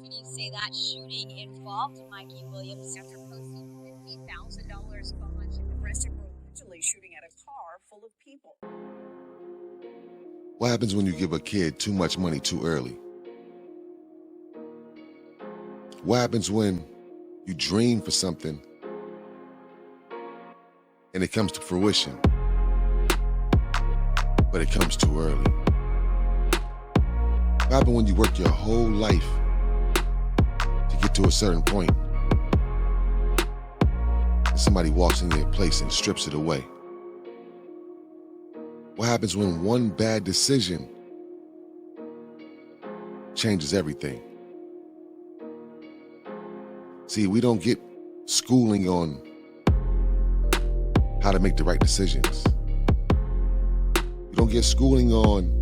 can you say that shooting involved Mikey Williams after posting $50,000 bond and arrested for allegedly shooting at a car full of people? What happens when you give a kid too much money too early? What happens when you dream for something and it comes to fruition, but it comes too early? What happens when you work your whole life to get to a certain point and somebody walks in your place and strips it away? What happens when one bad decision changes everything? See, we don't get schooling on how to make the right decisions. We don't get schooling on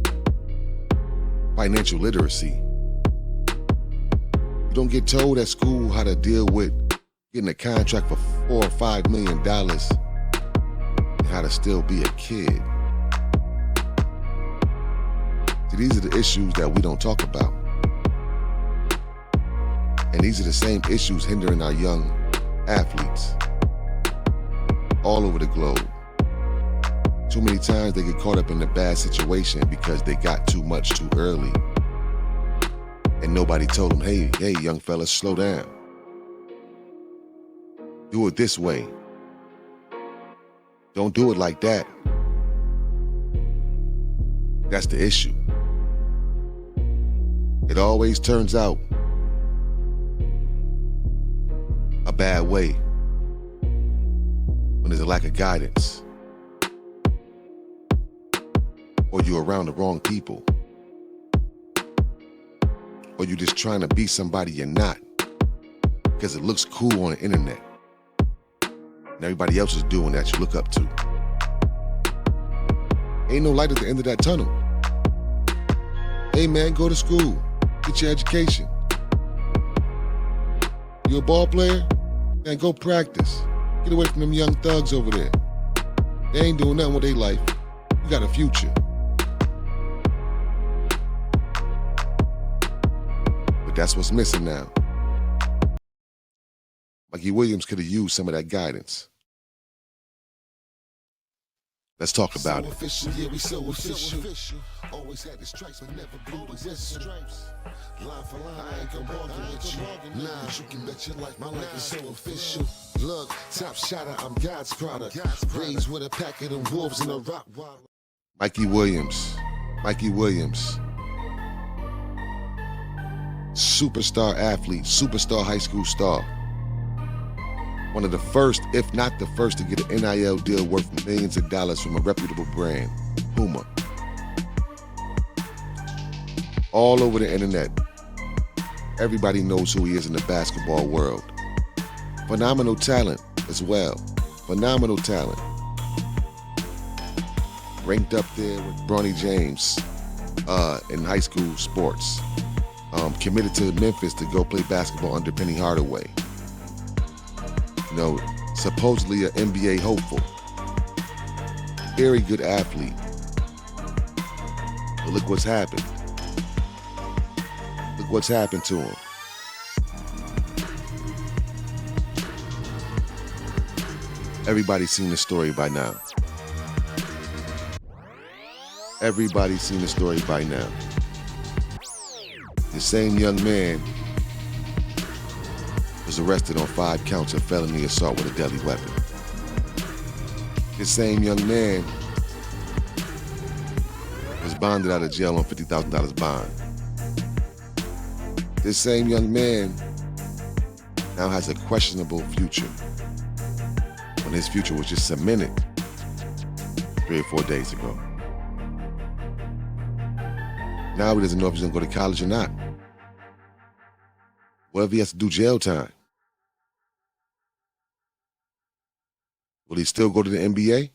financial literacy. You don't get told at school how to deal with getting a contract for $4 or $5 million and how to still be a kid. See, these are the issues that we don't talk about. And these are the same issues hindering our young athletes all over the globe. Too many times they get caught up in a bad situation because they got too much too early. And nobody told them, hey, young fellas, slow down. Do it this way. Don't do it like that. That's the issue. It always turns out a bad way when there's a lack of guidance or you're around the wrong people or you're just trying to be somebody you're not because it looks cool on the internet and everybody else is doing that you look up to. Ain't no light at the end of that tunnel. Hey man, go to school, get your education. You a ball player? Man, go practice. Get away from them young thugs over there. They ain't doing nothing with their life. You got a future. But that's what's missing now. Mikey Williams could have used some of that guidance. Let's talk about it. Official, yeah, we so official. Always had the stripes, but never blew the whistle. Line for line, I ain't gon' bargain with you. Nah, you can bet your life, my life is so official. Look, top shotter, I'm God's product. Raised with a pack of them wolves in a rock wall. Mikey Williams. Superstar athlete, superstar high school star. One of the first, if not the first, to get an NIL deal worth millions of dollars from a reputable brand, Puma. All over the internet, everybody knows who he is in the basketball world. Phenomenal talent as well. Phenomenal talent. Ranked up there with Bronny James in high school sports. Committed to Memphis to go play basketball under Penny Hardaway. You know, supposedly an NBA hopeful. Very good athlete. But look what's happened. Look what's happened to him. Everybody's seen the story by now. Everybody's seen the story by now. The same young man was arrested on 5 counts of felony assault with a deadly weapon. This same young man was bonded out of jail on $50,000 bond. This same young man now has a questionable future when his future was just cemented 3 or 4 days ago. Now he doesn't know if he's gonna go to college or not. What if he has to do jail time? Will he still go to the NBA?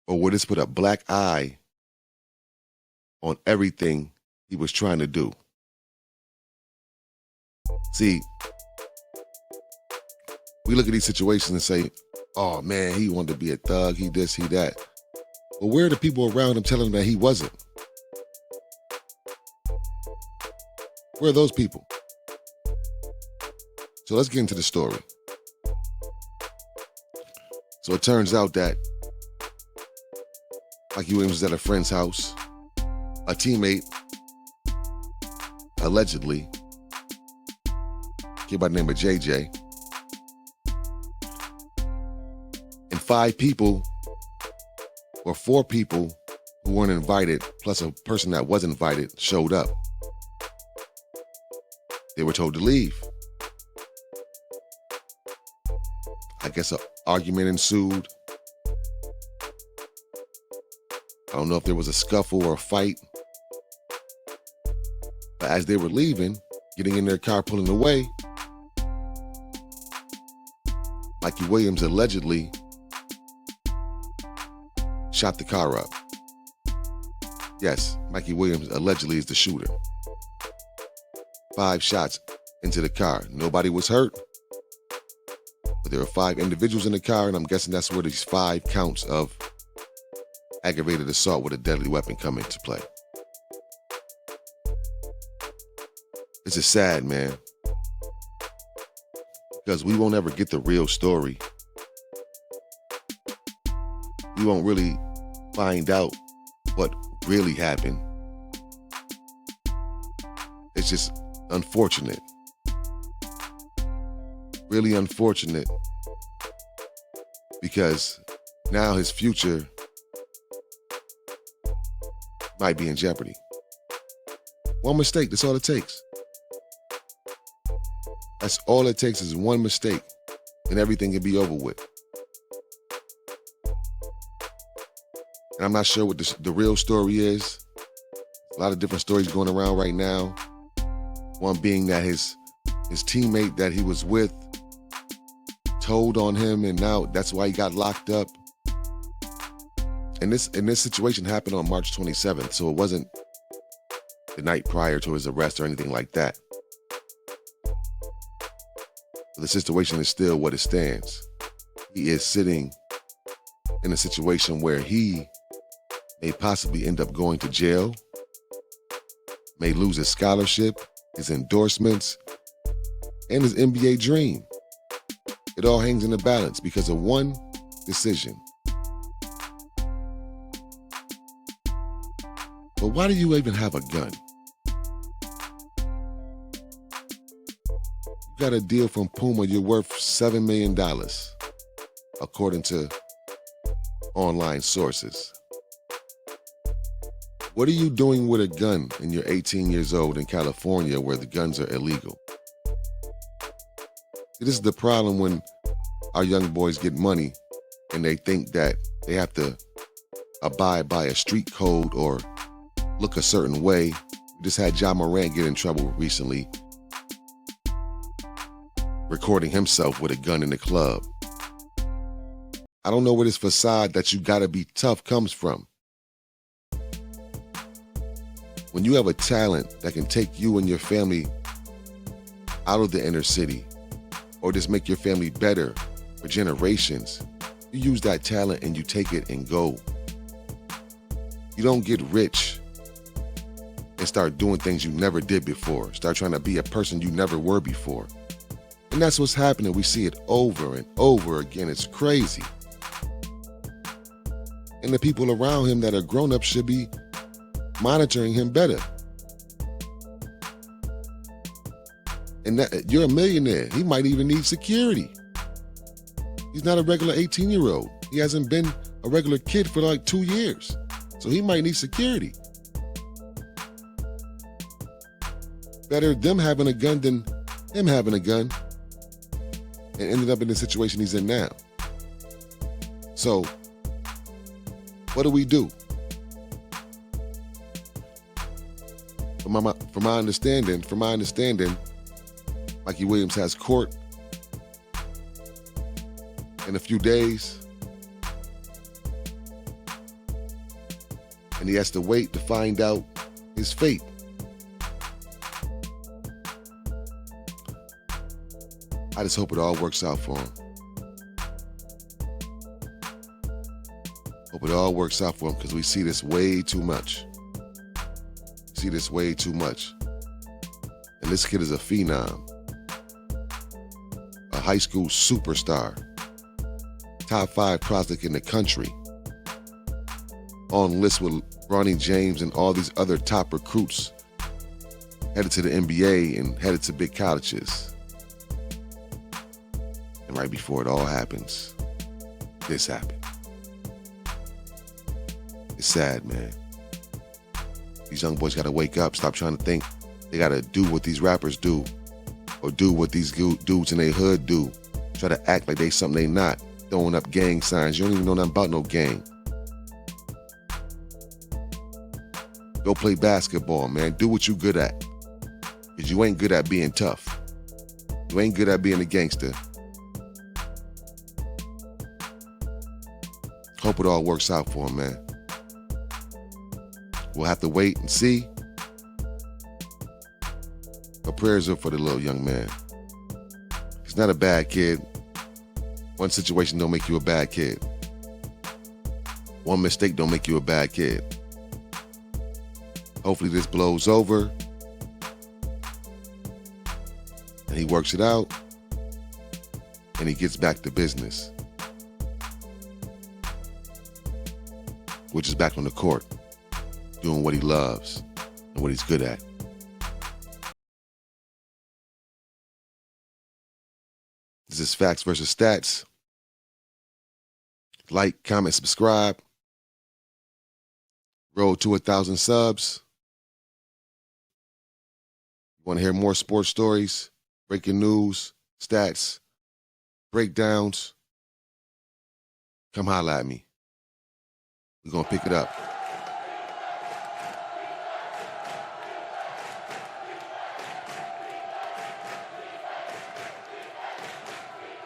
Or will this put a black eye on everything he was trying to do? See, we look at these situations and say, oh man, he wanted to be a thug, he this, he that. But where are the people around him telling him that he wasn't? Where are those people? So let's get into the story. So it turns out that Mikey Williams was at a friend's house. A teammate, allegedly, kid by the name of JJ, and 5 people, or 4 people who weren't invited, plus a person that was invited, showed up. They were told to leave. I guess an argument ensued. I don't know if there was a scuffle or a fight. But as they were leaving, getting in their car, pulling away, Mikey Williams allegedly shot the car up. Yes, Mikey Williams allegedly is the shooter. 5 shots into the car. Nobody was hurt. But there were 5 individuals in the car, and I'm guessing that's where these 5 counts of aggravated assault with a deadly weapon come into play. This is sad, man. Because we won't ever get the real story. We won't really find out what really happened. It's just unfortunate. Really unfortunate. Because now his future might be in jeopardy. One mistake, that's all it takes. That's all it takes is one mistake, and everything can be over with. And I'm not sure what the real story is. A lot of different stories going around right now. One being that his teammate that he was with told on him, and now that's why he got locked up. And this situation happened on March 27th, so it wasn't the night prior to his arrest or anything like that. The situation is still what it stands. He is sitting in a situation where he may possibly end up going to jail, may lose his scholarship, his endorsements, and his NBA dream. It all hangs in the balance because of one decision. But why do you even have a gun? You got a deal from Puma, you're worth $7 million, according to online sources. What are you doing with a gun and you're 18 years old in California where the guns are illegal? See, this is the problem when our young boys get money and they think that they have to abide by a street code or look a certain way. We just had Ja Morant get in trouble recently, recording himself with a gun in the club. I don't know where this facade that you gotta be tough comes from. When you have a talent that can take you and your family out of the inner city or just make your family better for generations, you use that talent and you take it and go. You don't get rich and start doing things you never did before. Start trying to be a person you never were before. And that's what's happening. We see it over and over again. It's crazy. And the people around him that are grown-ups should be monitoring him better. And that, you're a millionaire. He might even need security. He's not a regular 18-year-old. He hasn't been a regular kid for like 2 years. So he might need security. Better them having a gun than him having a gun and ended up in the situation he's in now. So, what do? From my understanding, Mikey Williams has court in a few days, and he has to wait to find out his fate. I just hope it all works out for him. Hope it all works out for him because we see this way too much. And this kid is a phenom, a high school superstar, top 5 prospect in the country, on list with Ronnie James and all these other top recruits, headed to the NBA and headed to big colleges. And right before it all happens, this happened. It's sad, man. These young boys gotta wake up, stop trying to think they gotta do what these rappers do or do what these dudes in their hood do. Try to act like they something they not, throwing up gang signs. You don't even know nothing about no gang. Go play basketball, man. Do what you good at. Because you ain't good at being tough. You ain't good at being a gangster. Hope it all works out for him, man. We'll have to wait and see. Our prayers are for the little young man. He's not a bad kid. One situation don't make you a bad kid. One mistake don't make you a bad kid. Hopefully this blows over and he works it out and he gets back to business, which is back on the court, doing what he loves and what he's good at. This is Facts versus Stats. Like, comment, subscribe. Road to 1,000 subs. Want to hear more sports stories, breaking news, stats, breakdowns? Come holla at me. We're going to pick it up.